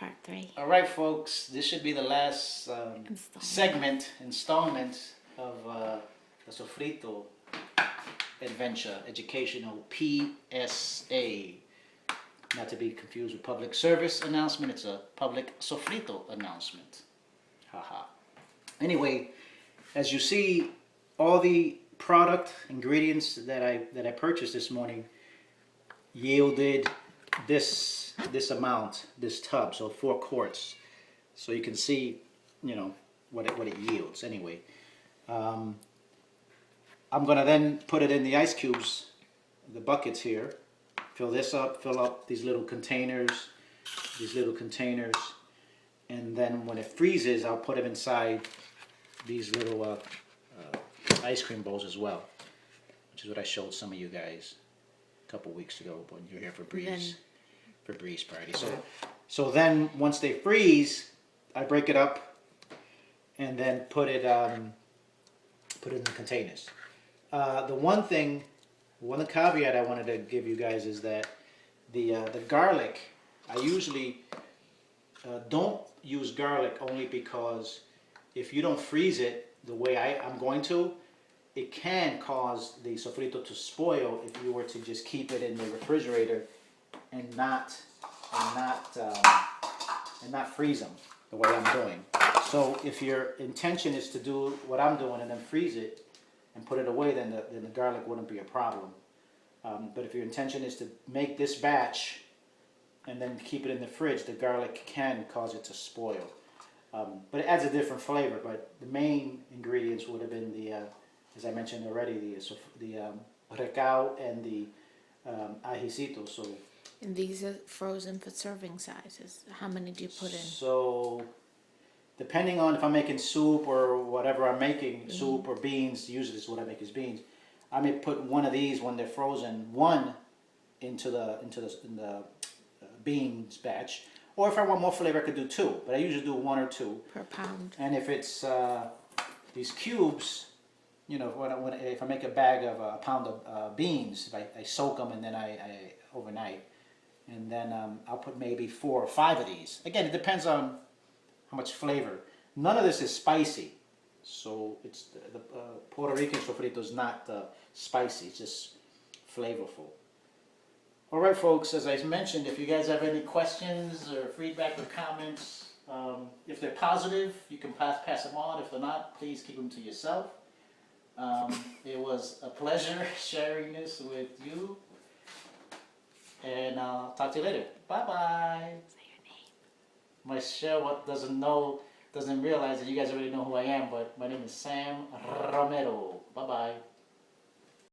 part 3. All right, folks, this should be the last installment of the Sofrito adventure, educational PSA. Not to be confused with public service announcement. It's a public Sofrito announcement. Haha. Anyway, as you see, all the product ingredients that I purchased this morning yielded this amount, this tub, so 4 quarts. So you can see, you know, what it yields. Anyway, I'm gonna then put it in the ice cubes, the buckets here. Fill this up, fill up these little containers, and then when it freezes, I'll put them inside these little ice cream bowls as well, which is what I showed some of you guys a couple weeks ago when you were here for Breeze party. So then once they freeze, I break it up and then put it in the containers. The one caveat I wanted to give you guys is that the garlic, I usually don't use garlic only because if you don't freeze it the way I'm going to, it can cause the sofrito to spoil if you were to just keep it in the refrigerator and not freeze them the way I'm doing. So if your intention is to do what I'm doing and then freeze it and put it away, then the garlic wouldn't be a problem. But if your intention is to make this batch and then keep it in the fridge, the garlic can cause it to spoil. But it adds a different flavor. But the main ingredients would have been as I mentioned already, the recao and the ajicito. So. And these are frozen for serving sizes. How many do you put in? So, depending on if I'm making soup or whatever I'm making, soup or beans, usually is what I make is beans. I may put one of these when they're frozen, one into the beans batch, or if I want more flavor, I could do 2. But I usually do 1 or 2 per pound. And if it's these cubes, you know, if I make a bag of a pound of beans, if I soak them and then I overnight, and then I'll put maybe 4 or 5 of these. Again, it depends on how much flavor. None of this is spicy, so it's the Puerto Rican sofrito is not spicy. It's just flavorful. All right, folks. As I mentioned, if you guys have any questions or feedback or comments, if they're positive, you can pass them on. If they're not, please keep them to yourself. It was a pleasure sharing this with you. And I'll talk to you later. Bye-bye. Say your name. Michelle doesn't realize that you guys already know who I am, but my name is Sam Romero. Bye-bye.